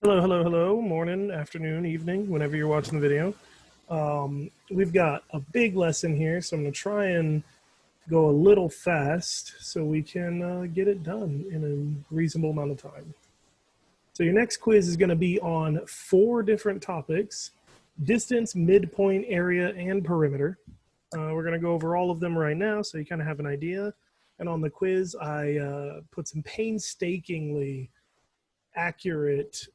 Hello, hello, hello, morning, afternoon, evening, whenever you're watching the video. We've got a big lesson here, so I'm going to try and go a little fast so we can get it done in a reasonable amount of time. So your next quiz is going to be on 4 different topics: distance, midpoint, area, and perimeter. We're going to go over all of them right now so you kind of have an idea. And on the quiz, I put some painstakingly accurate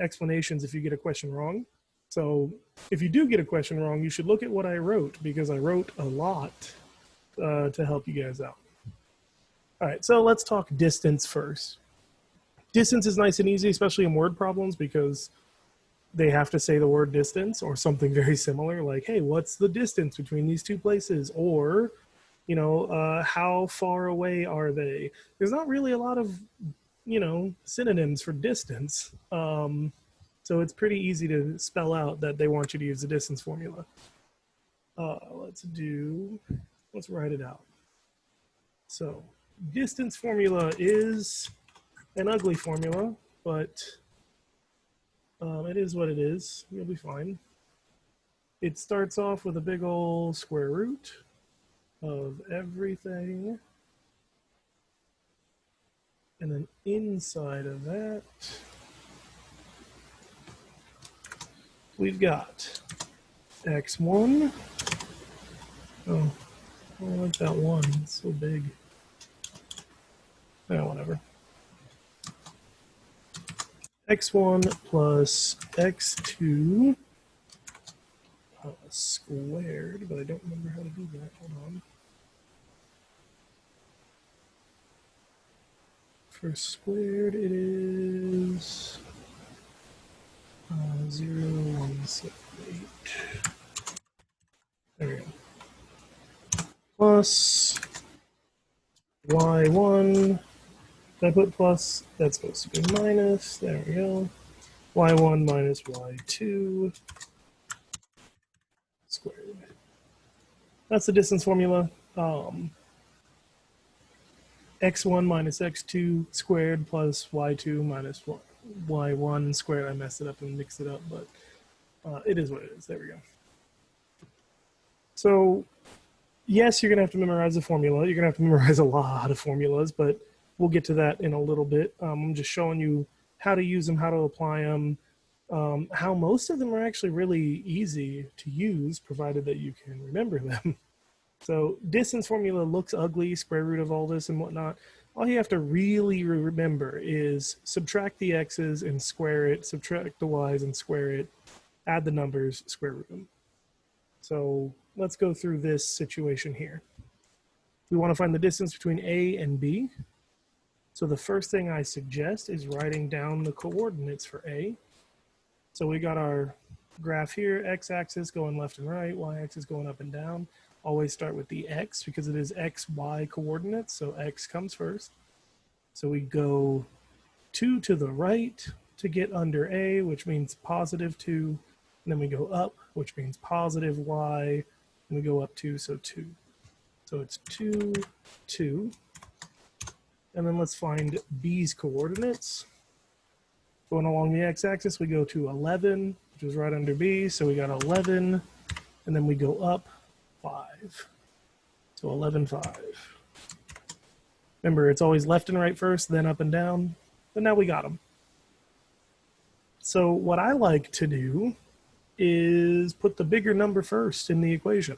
explanations if you get a question wrong. So if you do get a question wrong, you should look at what I wrote, because I wrote a lot to help you guys out. All right, so let's talk distance first. Distance is nice and easy, especially in word problems, because they have to say the word distance or something very similar, like, hey, what's the distance between these two places? Or, how far away are they? There's not really a lot of synonyms for distance. So it's pretty easy to spell out that they want you to use the distance formula. Let's write it out. So distance formula is an ugly formula, but it is what it is. You'll be fine. It starts off with a big old square root of everything. And then inside of that, we've got x1. Oh, I don't like that one. It's so big. Oh, whatever. x1 plus x2 squared, but I don't remember how to do that. Hold on. For squared, it is 0, 1, 7, 8. There we go. Plus y1. Did I put plus? That's supposed to be minus. There we go. y1 minus y2 squared. That's the distance formula. X1 minus x2 squared plus y2 minus y1 squared. I messed it up and mixed it up, but it is what it is. There we go. So yes, you're going to have to memorize the formula. You're going to have to memorize a lot of formulas, but we'll get to that in a little bit. I'm just showing you how to use them, how to apply them, how most of them are actually really easy to use, provided that you can remember them. So distance formula looks ugly, square root of all this and whatnot. All you have to really remember is subtract the x's and square it, subtract the y's and square it, add the numbers, square root them. So let's go through this situation here. We want to find the distance between A and B. So the first thing I suggest is writing down the coordinates for A. So we got our graph here, x-axis going left and right, y-axis going up and down. Always start with the x because it is x, y coordinates, so x comes first. So we go 2 to the right to get under A, which means positive 2. And then we go up, which means positive y, and we go up 2, so 2. So it's 2, 2. And then let's find B's coordinates. Going along the x-axis, we go to 11, which is right under B, so we got 11, and then we go up 5. So 11, 5. Remember, it's always left and right first, then up and down, but now we got them. So what I like to do is put the bigger number first in the equation,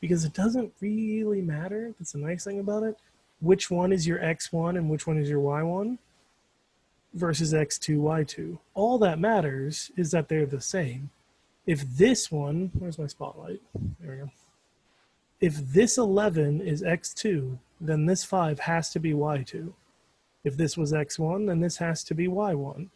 because it doesn't really matter. That's the nice thing about it. Which one is your x1 and which one is your y1 versus x2, y2. All that matters is that they're the same. If this one, where's my spotlight? There we go. If this 11 is x2, then this 5 has to be y2. If this was x1, then this has to be y1.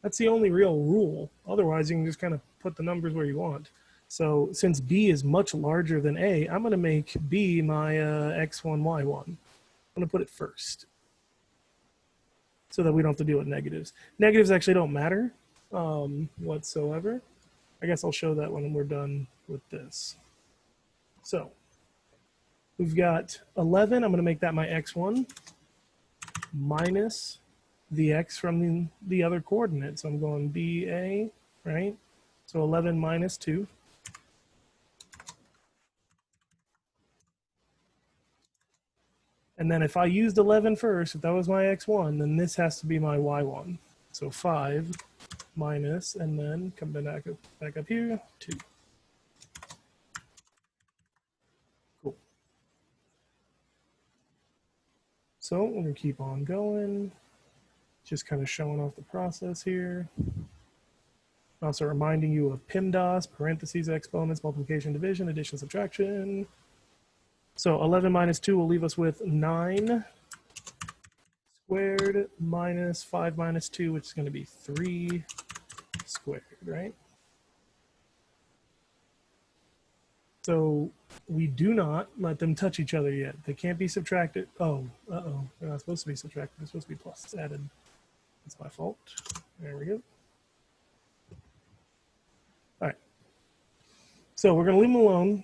That's the only real rule. Otherwise, you can just kind of put the numbers where you want. So since B is much larger than A, I'm going to make B my x1, y1. I'm going to put it first so that we don't have to deal with negatives. Negatives actually don't matter whatsoever. I guess I'll show that when we're done with this. So we've got 11. I'm going to make that my x1 minus the x from the other coordinate. So I'm going BA, right? So 11 minus 2. And then if I used 11 first, if that was my x1, then this has to be my y1. So 5 minus, and then come back up here, 2. Cool. So we're going to keep on going. Just kind of showing off the process here. Also reminding you of PIMDAS, parentheses, exponents, multiplication, division, addition, subtraction. So 11 minus 2 will leave us with 9 squared minus 5 minus 2, which is going to be 3 squared, right? So we do not let them touch each other yet. They can't be subtracted. Oh, uh-oh. They're not supposed to be subtracted. They're supposed to be plus. It's added. It's my fault. There we go. All right. So we're going to leave them alone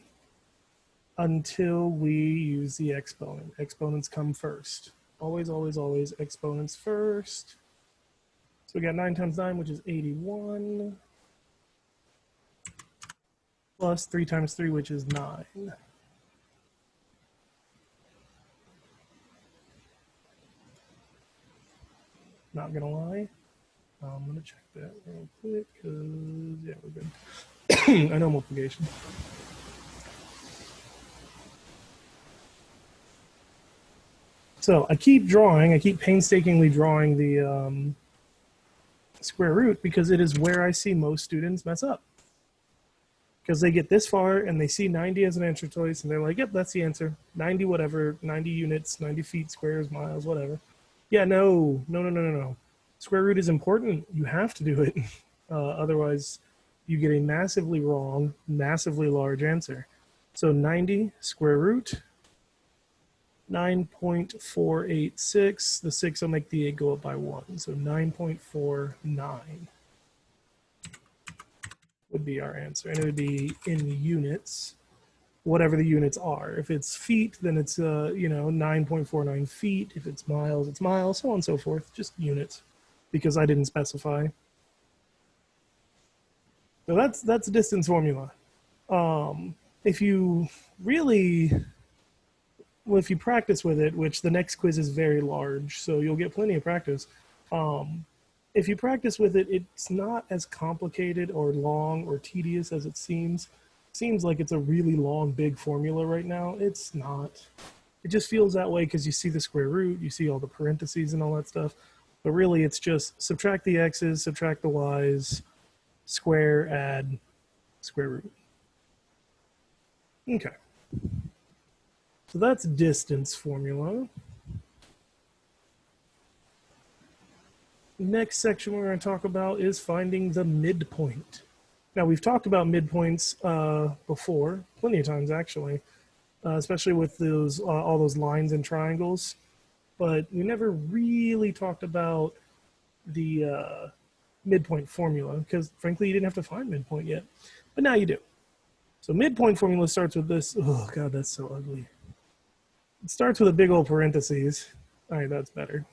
until we use the exponent. Exponents come first. Always, always, always exponents first. So we got 9 times 9, which is 81. Plus 3 times 3, which is 9. Not gonna lie. I'm gonna check that real quick because, yeah, we're good. I know multiplication. So I keep painstakingly drawing the square root because it is where I see most students mess up. Because they get this far and they see 90 as an answer choice and they're like, yep, that's the answer. 90 whatever, 90 units, 90 feet, squares, miles, whatever. Yeah, no. Square root is important. You have to do it. Otherwise, you get a massively wrong, massively large answer. So 90 square root, 9.486. The 6 will make the 8 go up by 1. So 9.49 would be our answer. And it would be in units, whatever the units are. If it's feet, then it's 9.49 feet. If it's miles, so on and so forth. Just units, because I didn't specify. So that's a distance formula. If you practice with it, which the next quiz is very large, so you'll get plenty of practice. If you practice with it, it's not as complicated or long or tedious as it seems. Seems like it's a really long, big formula right now. It's not. It just feels that way because you see the square root, you see all the parentheses and all that stuff. But really, it's just subtract the x's, subtract the y's, square, add, square root. Okay. So that's distance formula. Next section we're going to talk about is finding the midpoint. Now, we've talked about midpoints before, plenty of times actually, especially with those all those lines and triangles, but we never really talked about the midpoint formula because, frankly, you didn't have to find midpoint yet, but now you do. So midpoint formula starts with this. Oh, God, that's so ugly. It starts with a big old parentheses. All right, that's better.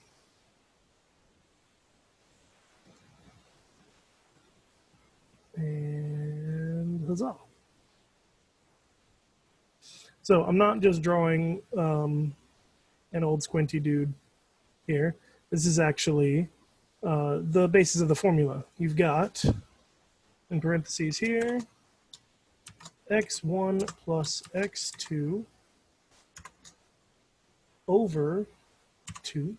And huzzah. So I'm not just drawing an old squinty dude here. This is actually the basis of the formula. You've got, in parentheses here, x1 plus x2 over 2.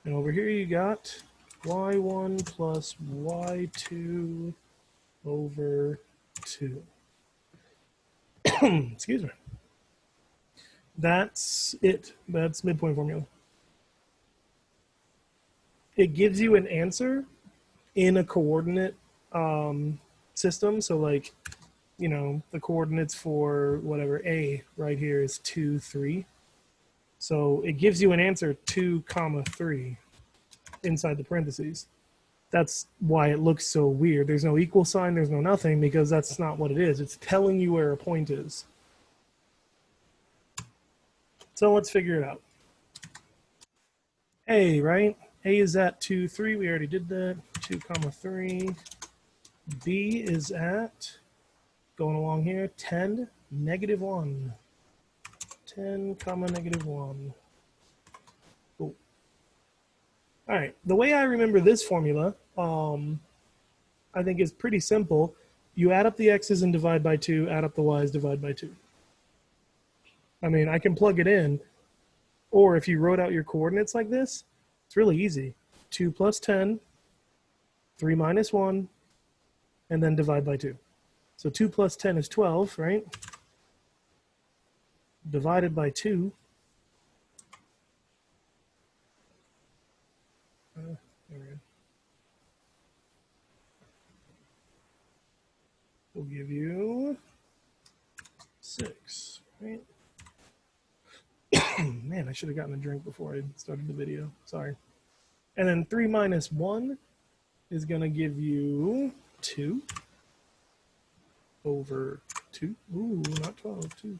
And over here you got y1 plus y2 over 2. Excuse me. That's it. That's midpoint formula. It gives you an answer in a coordinate system. So like, the coordinates for whatever A right here is 2, 3. So it gives you an answer 2, 3 inside the parentheses. That's why it looks so weird. There's no equal sign, there's no nothing, because that's not what it is. It's telling you where a point is. So let's figure it out. A, right? A is at 2, 3. We already did that. 2, comma 3. B is at, going along here, 10, negative 1. 10, comma negative 1. Cool. All right. The way I remember this formula, I think is pretty simple. You add up the x's and divide by 2, add up the y's, divide by 2. I mean, I can plug it in, or if you wrote out your coordinates like this, it's really easy. 2 plus 10, 3 minus 1, and then divide by 2. So 2 plus 10 is 12, right? Divided by 2. There we go. We'll give you 6, right? Man, I should have gotten a drink before I started the video. Sorry. And then 3 minus 1 is going to give you 2 over 2. Ooh, not 12, 2.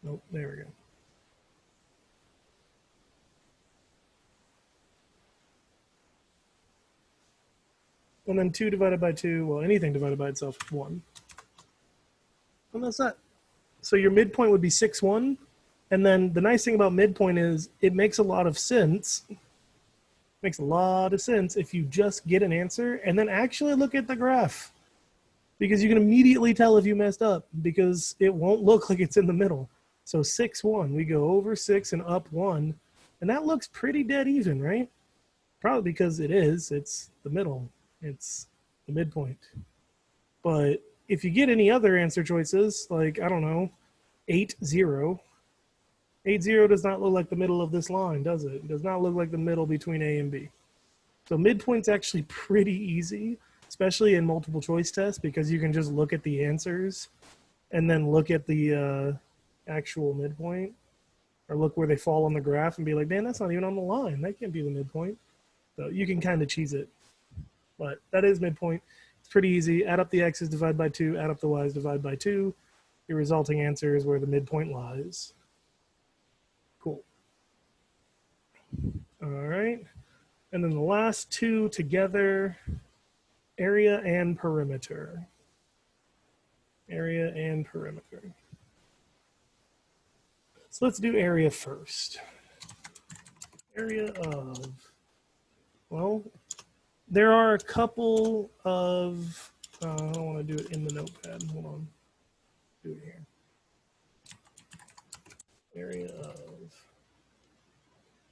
Nope, there we go. And then 2 divided by 2, well, anything divided by itself is 1. And that's that. So your midpoint would be 6, 1. And then the nice thing about midpoint is it makes a lot of sense. Makes a lot of sense if you just get an answer and then actually look at the graph. Because you can immediately tell if you messed up because it won't look like it's in the middle. So 6, 1. We go over 6 and up 1. And that looks pretty dead even, right? Probably because it is. It's the middle. It's the midpoint. But if you get any other answer choices, like, I don't know, 8, 0. 8, 0 does not look like the middle of this line, does it? It does not look like the middle between A and B. So midpoint's actually pretty easy, especially in multiple choice tests, because you can just look at the answers and then look at the actual midpoint, or look where they fall on the graph and be like, man, that's not even on the line. That can't be the midpoint. So you can kind of cheese it. But that is midpoint. It's pretty easy. Add up the x's, divide by 2. Add up the y's, divide by 2. Your resulting answer is where the midpoint lies. Cool. All right. And then the last two together, area and perimeter. Area and perimeter. So let's do area first. Area of, well, there are a couple of, I don't want to do it in the notepad. Hold on. Do it here. Area of.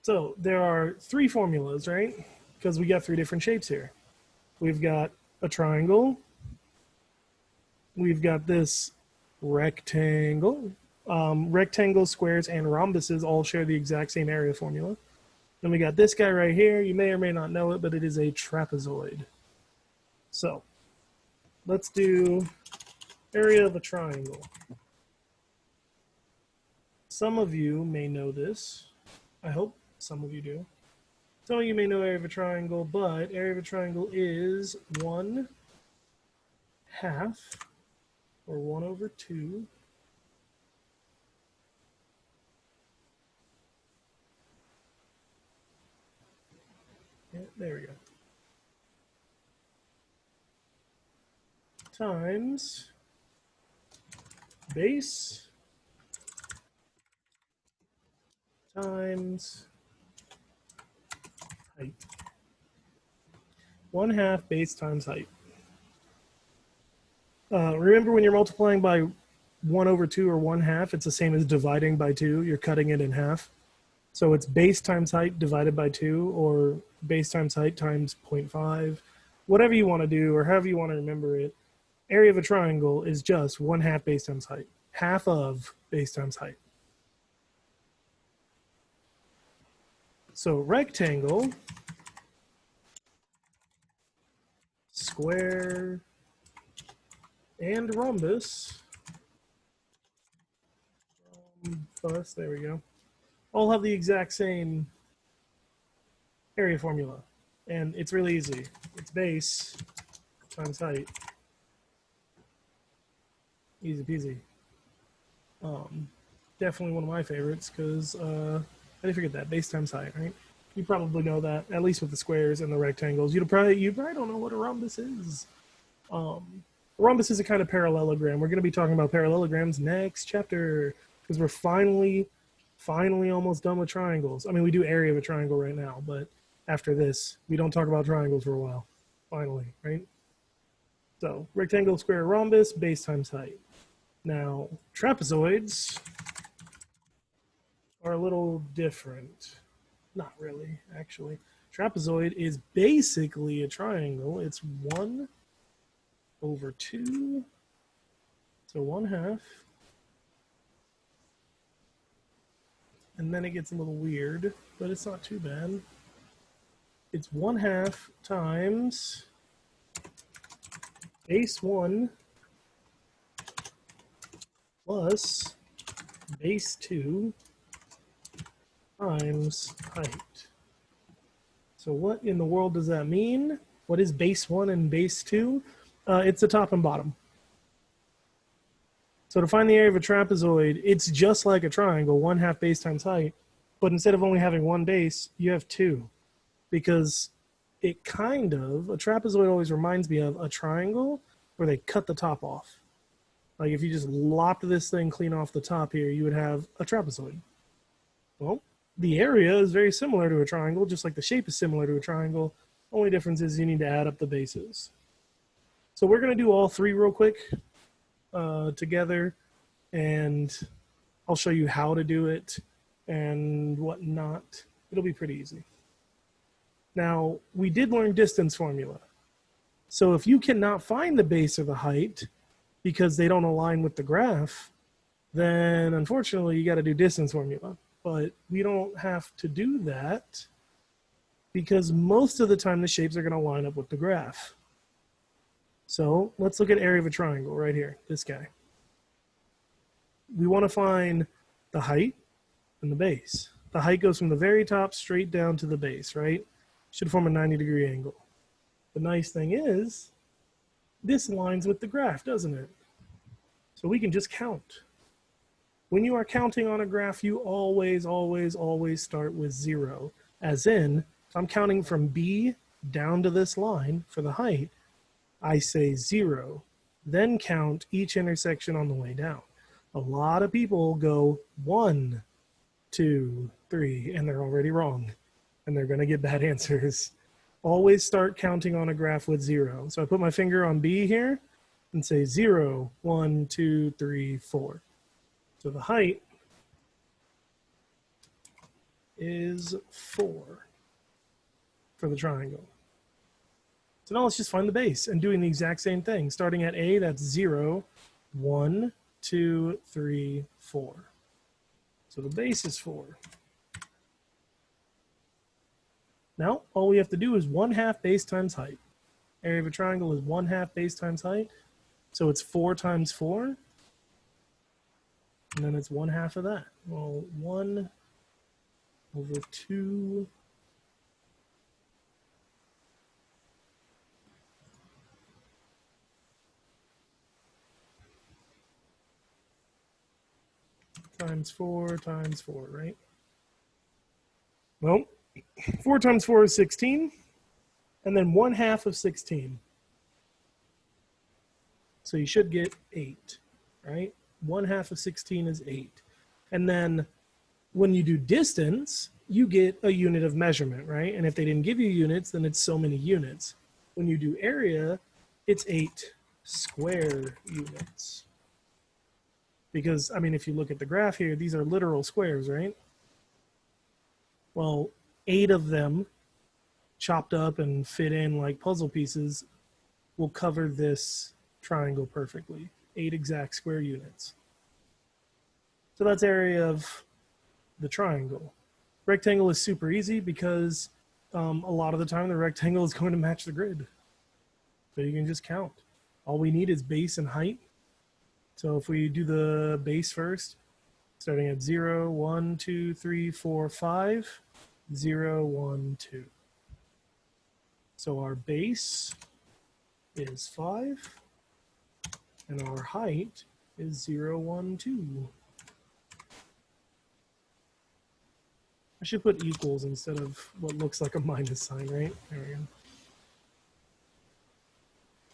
So there are 3 formulas, right? Because we got 3 different shapes here. We've got a triangle. We've got this rectangle. Rectangles, squares, and rhombuses all share the exact same area formula. Then we got this guy right here. You may or may not know it, but it is a trapezoid. So let's do area of a triangle. Some of you may know this. I hope some of you do. Some of you may know area of a triangle, but area of a triangle is 1/2 or 1/2. Yeah, there we go. Times base times height. 1/2 base times height. Remember when you're multiplying by 1/2 or 1/2, it's the same as dividing by 2. You're cutting it in half. So it's base times height divided by 2, or base times height times 0.5. Whatever you want to do, or however you want to remember it. Area of a triangle is just 1/2 base times height. Half of base times height. So rectangle, square, and rhombus, there we go, all have the exact same area formula. And it's really easy. It's base times height. Easy peasy. definitely one of my favorites because I didn't forget that base times height, right? You probably know that, at least with the squares and the rectangles. You probably don't know what a rhombus is. A rhombus is a kind of parallelogram. We're going to be talking about parallelograms next chapter because we're finally almost done with triangles. I mean, we do area of a triangle right now, but after this, we don't talk about triangles for a while. Finally, right? So rectangle, square, rhombus, base times height. Now, trapezoids are a little different. Not really, actually. Trapezoid is basically a triangle. It's 1/2, so 1/2. And then it gets a little weird, but it's not too bad. It's 1/2 times base 1 plus base 2 times height. So what in the world does that mean? What is base 1 and base 2? It's the top and bottom. So to find the area of a trapezoid, it's just like a triangle, 1/2 base times height. But instead of only having one base, you have two. Because a trapezoid always reminds me of a triangle where they cut the top off. Like if you just lopped this thing clean off the top here, you would have a trapezoid. Well, the area is very similar to a triangle, just like the shape is similar to a triangle. Only difference is you need to add up the bases. So we're going to do all three real quick together, and I'll show you how to do it and whatnot. It'll be pretty easy. Now, we did learn distance formula. So if you cannot find the base or the height because they don't align with the graph, then unfortunately you got to do distance formula. But we don't have to do that because most of the time the shapes are going to line up with the graph. So let's look at area of a triangle right here, this guy. We want to find the height and the base. The height goes from the very top straight down to the base, right? Should form a 90-degree angle. The nice thing is, this aligns with the graph, doesn't it? So we can just count. When you are counting on a graph, you always start with 0. As in, if I'm counting from B down to this line for the height, I say 0, then count each intersection on the way down. A lot of people go 1, 2, 3, and they're already wrong, and they're going to get bad answers. Always start counting on a graph with 0. So I put my finger on B here and say 0, 1, 2, 3, 4. So the height is 4 for the triangle. So now let's just find the base and doing the exact same thing. Starting at A, that's 0, 1, 2, 3, 4. So the base is 4. Now, all we have to do is 1/2 base times height. Area of a triangle is 1/2 base times height. So it's 4 times 4. And then it's 1/2 of that. Well, 1/2 times 4 times 4, right? Well, 4 times 4 is 16, and then 1/2 of 16. So you should get 8, right? 1/2 of 16 is 8. And then when you do distance, you get a unit of measurement, right? And if they didn't give you units, then it's so many units. When you do area, it's 8 square units. Because, I mean, if you look at the graph here, these are literal squares, right? Well, 8 of them chopped up and fit in like puzzle pieces will cover this triangle perfectly. 8 exact square units. So that's area of the triangle. Rectangle is super easy because a lot of the time the rectangle is going to match the grid. So you can just count. All we need is base and height. So if we do the base first, starting at 0, 1, 2, 3, 4, 5, 0, 1, 2. So our base is 5, and our height is 0, 1, 2. I should put equals instead of what looks like a minus sign, right? There we go.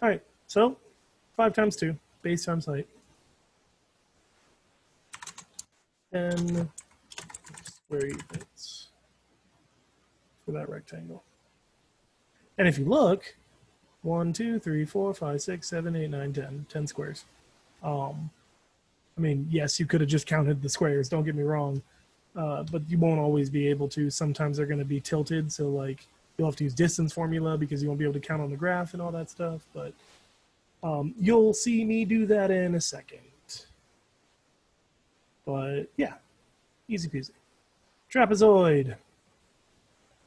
All right, so 5 times 2, base times height. 10 square units for that rectangle. And if you look, 1, 2, 3, 4, 5, 6, 7, 8, 9, 10. 10 squares. I mean, yes, you could have just counted the squares, don't get me wrong. But you won't always be able to. Sometimes they're going to be tilted, so like you'll have to use distance formula because you won't be able to count on the graph and all that stuff. But you'll see me do that in a second. But yeah, easy peasy. Trapezoid.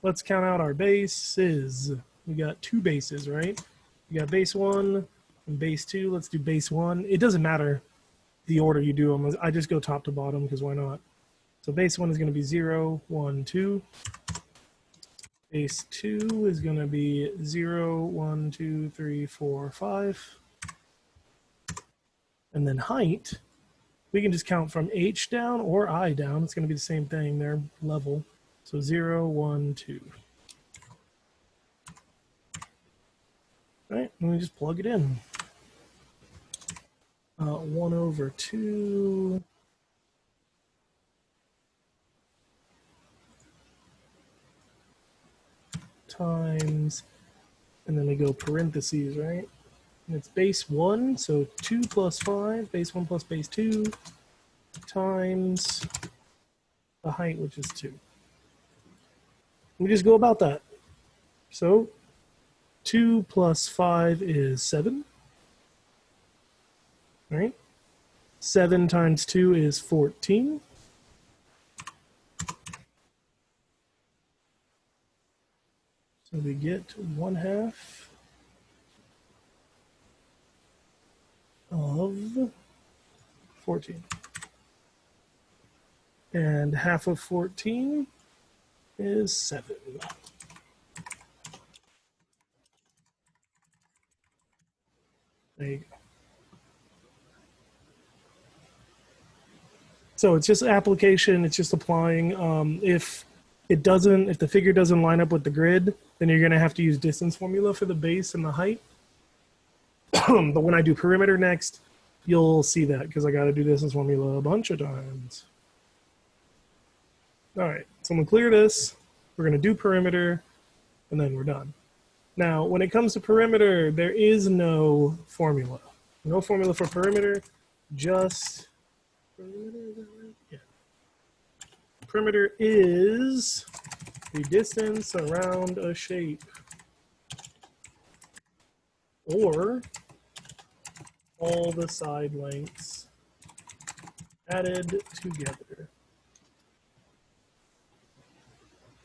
Let's count out our bases. We got 2 bases, right? We got base 1 and base 2. Let's do base 1. It doesn't matter the order you do them. I just go top to bottom because why not? So base 1 is going to be 0, 1, 2. Base 2 is going to be 0, 1, 2, 3, 4, 5. And then height, we can just count from H down or I down. It's going to be the same thing. They're level. So 0, 1, 2. All right, let me just plug it in. 1 over 2. Times, and then we go parentheses, right? And it's base 1, so 2 plus 5, base 1 plus base 2, times the height, which is 2. We just go about that. So 2 plus 5 is 7. Right? 7 times 2 is 14. So we get 1/2 of 14. And half of 14 is 7. There you go. So it's just application, it's just applying. If the figure doesn't line up with the grid, then you're gonna have to use distance formula for the base and the height. But when I do perimeter next, you'll see that because I gotta do distance formula a bunch of times. All right, so I'm gonna clear this. We're gonna do perimeter and then we're done. Now, when it comes to perimeter, there is no formula. No formula for perimeter, just perimeter, is that right? Yeah. Perimeter is the distance around a shape, or all the side lengths added together.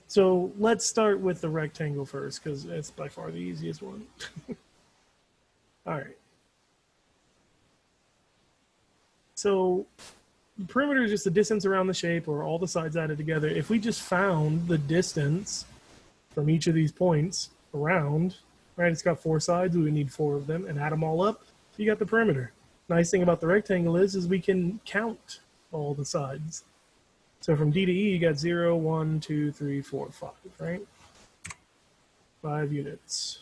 So let's start with the rectangle first, because it's by far the easiest one. All right. So the perimeter is just the distance around the shape, or all the sides added together. If we just found the distance from each of these points around, right, it's got 4 sides, we would need 4 of them, and add them all up, so you got the perimeter. Nice thing about the rectangle is we can count all the sides. So from D to E, you got 0, 1, 2, 3, 4, 5, right? 5 units.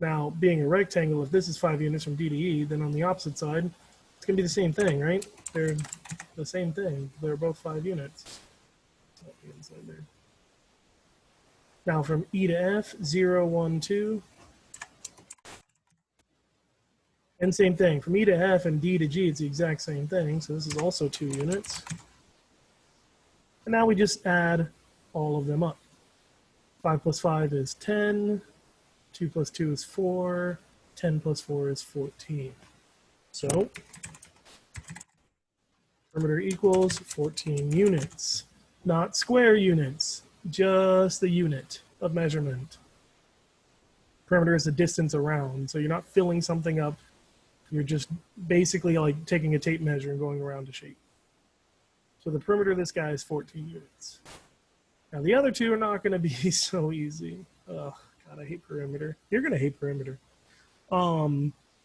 Now, being a rectangle, if this is 5 units from D to E, then on the opposite side, it's going to be the same thing, right? They're the same thing. They're both 5 units. Inside there. Now, from E to F, 0, 1, 2. And same thing. From E to F and D to G, it's the exact same thing. So this is also 2 units. And now we just add all of them up. 5 plus 5 is 10. 2 plus 2 is 4. 10 plus 4 is 14. So perimeter equals 14 units. Not square units, just the unit of measurement. Perimeter is the distance around. So you're not filling something up. You're just basically like taking a tape measure and going around a shape. So the perimeter of this guy is 14 units. Now the other 2 are not going to be so easy. Ugh, God, I hate perimeter. You're going to hate perimeter.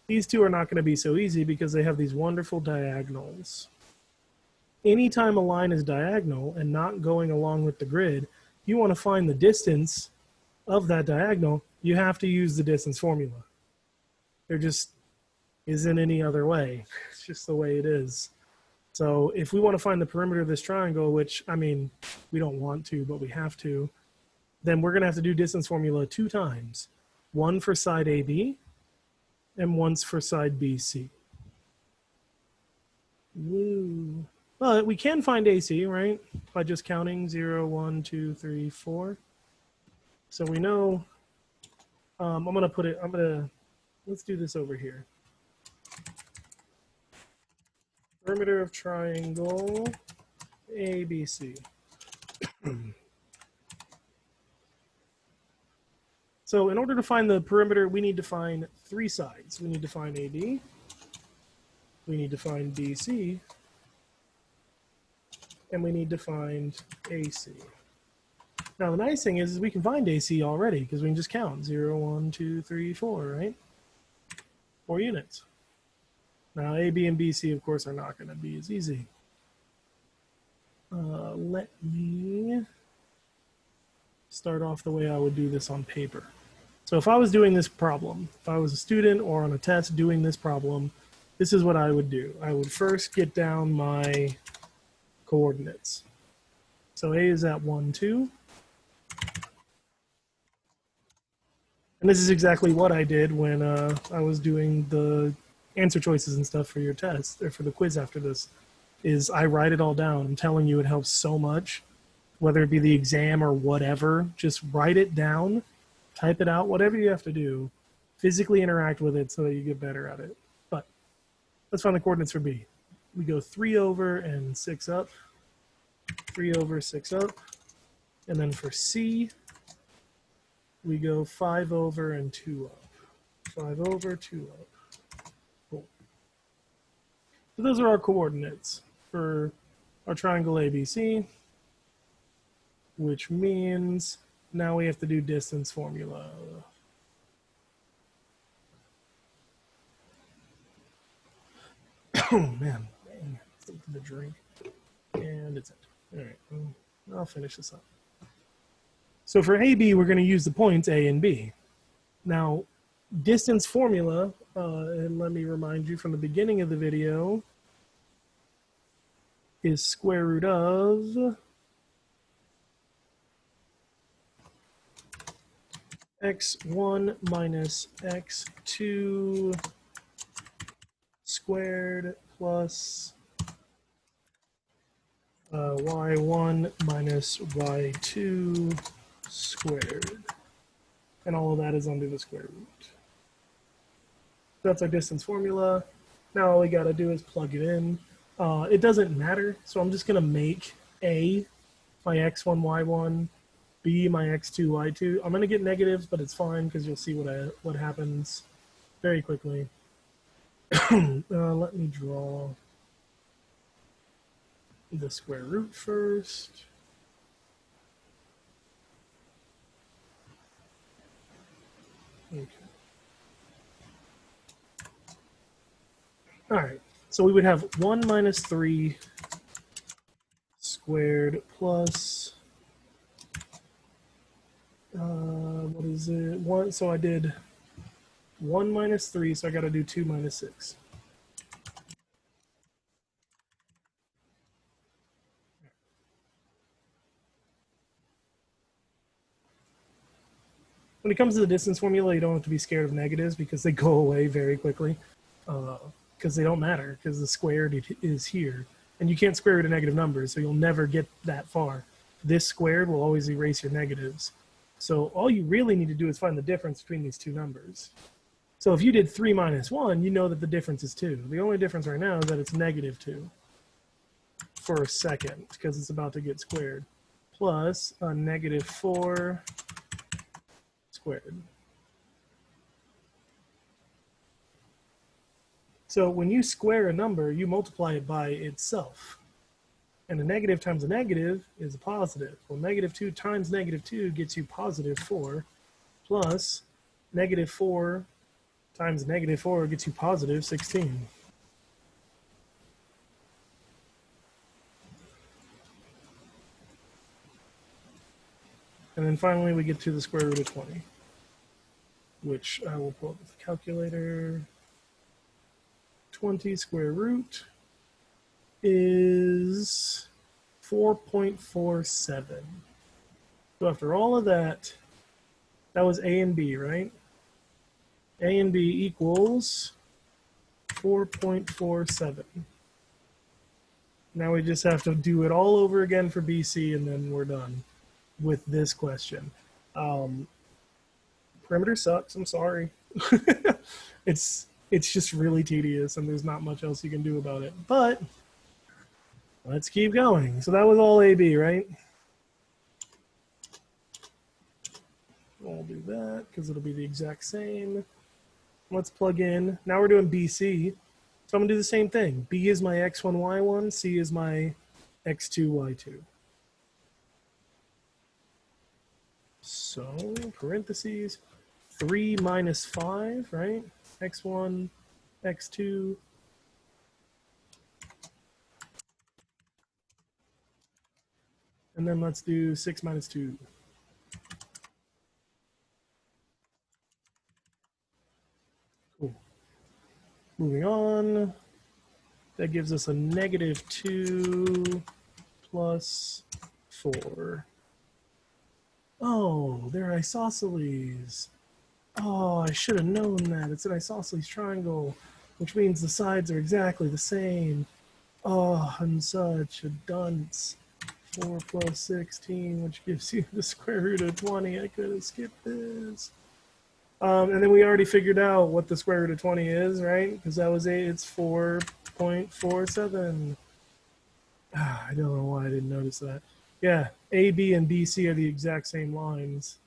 These 2 are not going to be so easy because they have these wonderful diagonals. anytime a line is diagonal and not going along with the grid, you want to find the distance of that diagonal, you have to use the distance formula. There just isn't any other way. It's just the way it is. So if we want to find the perimeter of this triangle, which, I mean, we don't want to, but we have to, then we're going to have to do distance formula 2 times. One for side AB and once for side BC. Woo. But we can find AC, right? By just counting 0, 1, 2, 3, 4. So we know, let's do this over here. Perimeter of triangle ABC. So in order to find the perimeter, we need to find 3 sides. We need to find AB, we need to find BC, and we need to find AC. Now the nice thing is we can find AC already because we can just count 0, 1, 2, 3, 4, right? 4 units. Now AB and BC, of course, are not going to be as easy. Let me start off the way I would do this on paper. So if I was doing this problem, if I was a student or on a test doing this problem, this is what I would do. I would first get down my coordinates. So A is at 1, 2. And this is exactly what I did when I was doing the answer choices and stuff for your test, or for the quiz after this, is I write it all down. I'm telling you, it helps so much, whether it be the exam or whatever. Just write it down, type it out, whatever you have to do, physically interact with it so that you get better at it. But let's find the coordinates for B. We go 3 over and 6 up, 3 over, 6 up. And then for C, we go 5 over and 2 up. 5 over, 2 up. Cool. So those are our coordinates for our triangle ABC, which means now we have to do distance formula. Oh man, something to drink. And it's it. All right, I'll finish this up. So for AB, we're going to use the points A and B. Now, distance formula, and let me remind you from the beginning of the video, is square root of x1 minus x2 squared plus y1 minus y2 squared. And all of that is under the square root. That's our distance formula. Now all we got to do is plug it in. It doesn't matter, so I'm just going to make A my x1, y1, B my x2, y2. I'm going to get negatives, but it's fine because you'll see what happens very quickly. Let me draw the square root first. Okay. All right, so we would have 1 minus 3 squared plus, what is it? 1, so I did 1 minus 3, so I got to do 2 minus 6. When it comes to the distance formula, you don't have to be scared of negatives because they go away very quickly because they don't matter because the squared is here. And you can't square root a negative number, so you'll never get that far. This squared will always erase your negatives. So all you really need to do is find the difference between these two numbers. So if you did 3 minus 1, you know that the difference is 2. The only difference right now is that it's negative 2 for a second because it's about to get squared. Plus a negative 4 squared. So when you square a number, you multiply it by itself. And a negative times a negative is a positive. Well, negative 2 times negative 2 gets you positive 4, plus negative 4 times negative 4 gets you positive 16. And then finally we get to the square root of 20, which I will pull up with the calculator. 20 square root is 4.47. So after all of that, that was A and B, right? A and B equals 4.47. Now we just have to do it all over again for BC, and then we're done with this question. Perimeter sucks. I'm sorry. it's just really tedious, and there's not much else you can do about it. But let's keep going. So that was all AB, right? I'll do that because it'll be the exact same. Let's plug in. Now we're doing BC. So I'm going to do the same thing. B is my x1, y1. C is my x2, y2. So parentheses, 3 minus 5, right? x1, x2. And then let's do 6 minus 2. Cool. Moving on. That gives us a negative 2 plus 4. Oh, they're isosceles. Oh, I should have known that. It's an isosceles triangle, which means the sides are exactly the same. Oh, I'm such a dunce. 4 plus 16, which gives you the square root of 20. I could have skipped this. And then we already figured out what the square root of 20 is, right? Because that was it's 4.47. I don't know why I didn't notice that. Yeah, A, B, and BC are the exact same lines.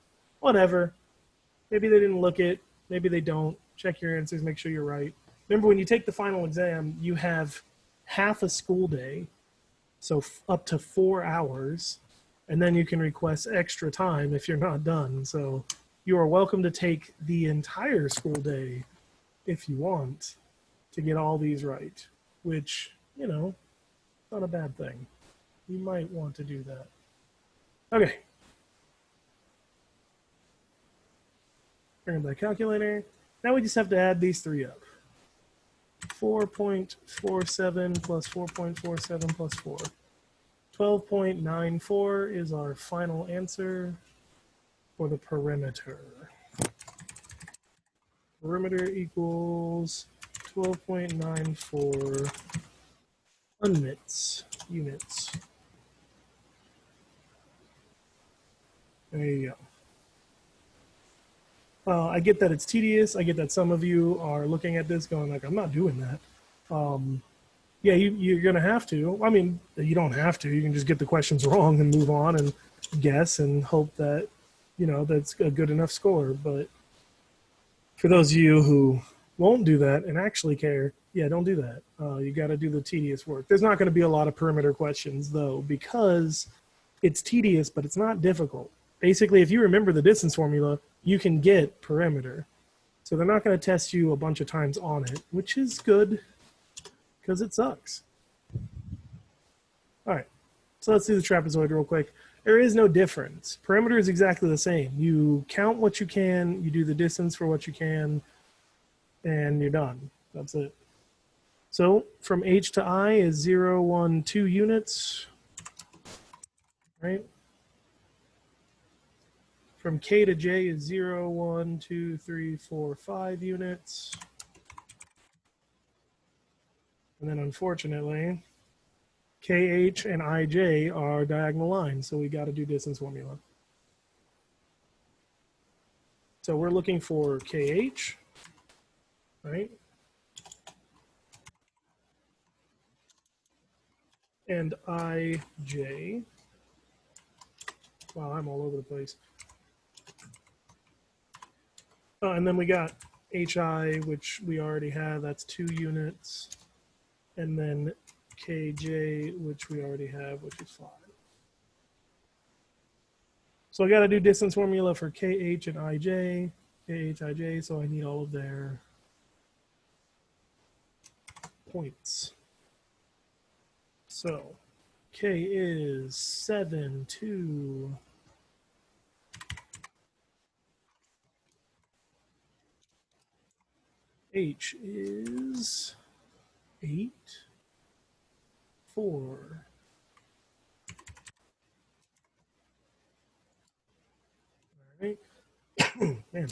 Whatever. Maybe they didn't look it. Maybe they don't. Check your answers. Make sure you're right. Remember, when you take the final exam, you have half a school day, so up to 4 hours, and then you can request extra time if you're not done. So you are welcome to take the entire school day if you want to get all these right, which, you know, not a bad thing. You might want to do that. Okay. Bring up that calculator. Now we just have to add these three up. 4.47 plus 4.47 plus 4. 12.94 is our final answer for the perimeter. Perimeter equals 12.94 units. There you go. I get that it's tedious. I get that some of you are looking at this going like, I'm not doing that. Yeah, you're going to have to. I mean, you don't have to. You can just get the questions wrong and move on and guess and hope that, you know, that's a good enough score. But for those of you who won't do that and actually care, yeah, don't do that. You got to do the tedious work. There's not going to be a lot of perimeter questions, though, because it's tedious, but it's not difficult. Basically, if you remember the distance formula, you can get perimeter. So they're not going to test you a bunch of times on it, which is good because it sucks. All right, so let's do the trapezoid real quick. There is no difference. Perimeter is exactly the same. You count what you can, you do the distance for what you can, and you're done. That's it. So from H to I is 0, 1, 2 units, right? From K to J is 0, 1, 2, 3, 4, 5 units. And then unfortunately, KH and IJ are diagonal lines, so we got to do distance formula. So we're looking for KH, right? And IJ. Wow, I'm all over the place. And then we got HI, which we already have, that's 2 units. And then KJ, which we already have, which is 5. So I got to do distance formula for KH and IJ, KH, IJ, so I need all of their points. So K is 7, 2, H is 8, 4. All right. Man.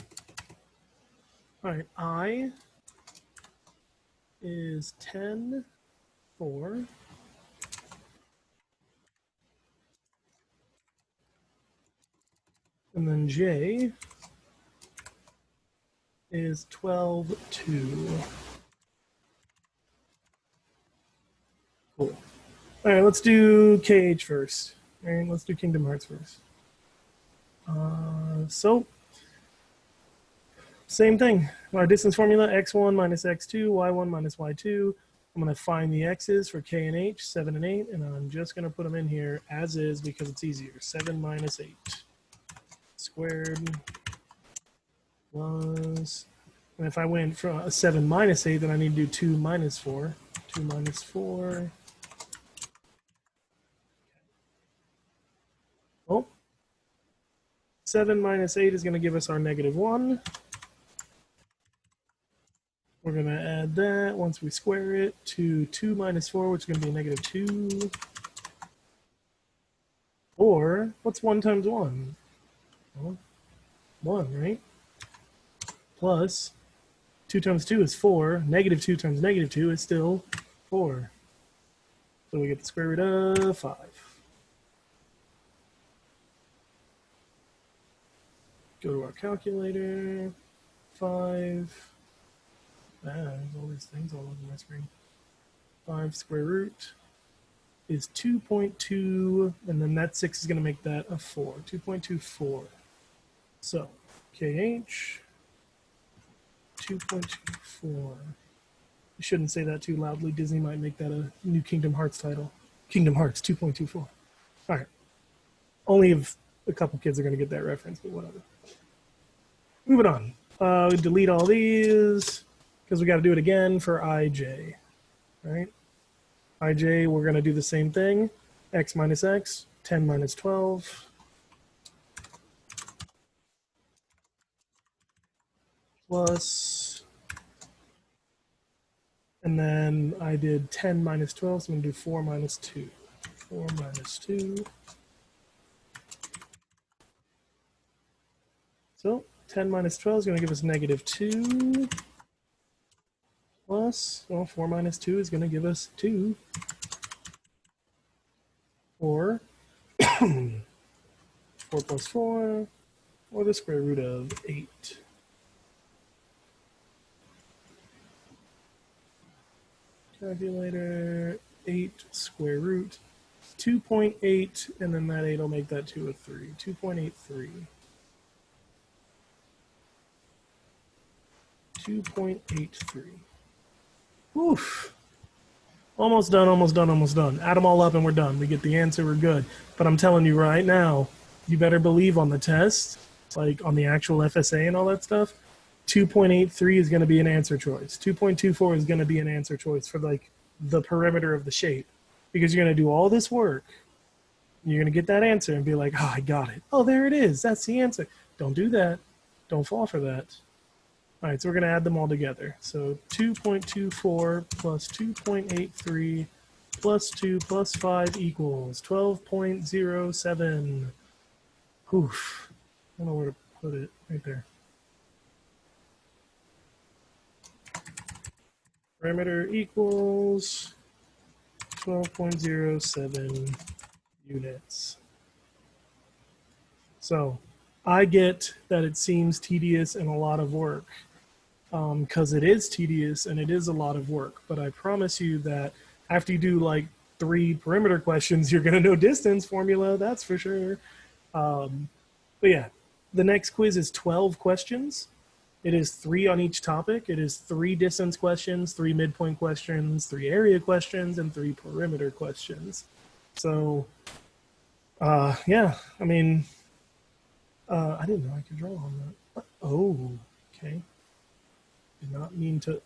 All right. I is 10, 4. And then J is 12, 2. Cool. All right, let's do KH first. All right, let's do Kingdom Hearts first. So, same thing. Our distance formula, x1 minus x2, y1 minus y2. I'm going to find the x's for k and h, 7 and 8, and I'm just going to put them in here as is because it's easier. 7 minus 8 squared plus, and if I went from a 7 minus 8, then I need to do 2 minus 4. 2 minus 4. Oh, 7 minus 8 is going to give us our -1. We're going to add that once we square it to 2 minus 4, which is going to be a -2. Or, what's 1 times 1? Well, 1, right? Plus, 2 times 2 is 4. -2 times -2 is still 4. So we get the square root of 5. Go to our calculator. 5. There's all these things all over my screen. 5 square root is 2.2, and then that 6 is going to make that a 4. 2.24. So, KH, 2.24. You shouldn't say that too loudly. Disney might make that a new Kingdom Hearts title. Kingdom Hearts 2.24. All right. Only if a couple kids are going to get that reference, but whatever. Moving on. Delete all these because we got to do it again for IJ. All right. IJ, we're going to do the same thing. X minus X, 10 minus 12. Plus, and then I did 10 minus 12, so I'm going to do 4 minus 2. 4 minus 2. So 10 minus 12 is going to give us -2. Plus, well, 4 minus 2 is going to give us 2. Or 4 plus 4, or the square root of 8. Calculator, 8 square root, 2.8, and then that 8 will make that 2 a 3. 2.83. 2.83. Oof. Almost done, almost done, almost done. Add them all up and we're done. We get the answer, we're good. But I'm telling you right now, you better believe on the test, like on the actual FSA and all that stuff, 2.83 is going to be an answer choice. 2.24 is going to be an answer choice for like the perimeter of the shape. Because you're going to do all this work. You're going to get that answer and be like, oh, I got it. Oh, there it is. That's the answer. Don't do that. Don't fall for that. All right, so we're going to add them all together. So 2.24 plus 2.83 plus 2 plus 5 equals 12.07. Oof. I don't know where to put it. Right there. Parameter equals 12.07 units. So I get that it seems tedious and a lot of work. Because it is tedious and it is a lot of work. But I promise you that after you do like 3 perimeter questions, you're going to know distance formula, that's for sure. But yeah, the next quiz is 12 questions. It is 3 on each topic. It is 3 distance questions, 3 midpoint questions, 3 area questions, and 3 perimeter questions. So, yeah, I mean, I didn't know I could draw on that. Oh, okay. Did not mean to,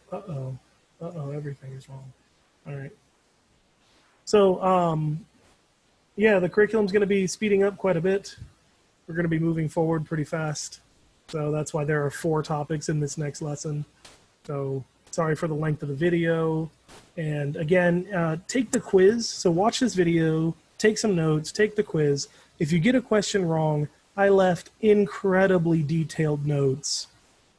everything is wrong. All right. So, yeah, the curriculum's going to be speeding up quite a bit. We're going to be moving forward pretty fast. So that's why there are 4 topics in this next lesson. So Sorry for the length of the video. And again, take the quiz. So watch this video, take some notes, take the quiz. If you get a question wrong, I left incredibly detailed notes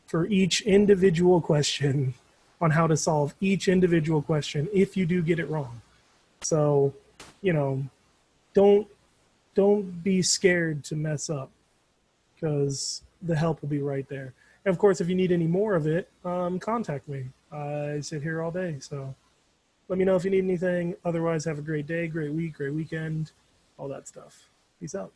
for each individual question on how to solve each individual question if you do get it wrong. So, you know, don't be scared to mess up, because the help will be right there. And of course, if you need any more of it, contact me. I sit here all day, so let me know if you need anything. Otherwise, have a great day, great week, great weekend, all that stuff. Peace out.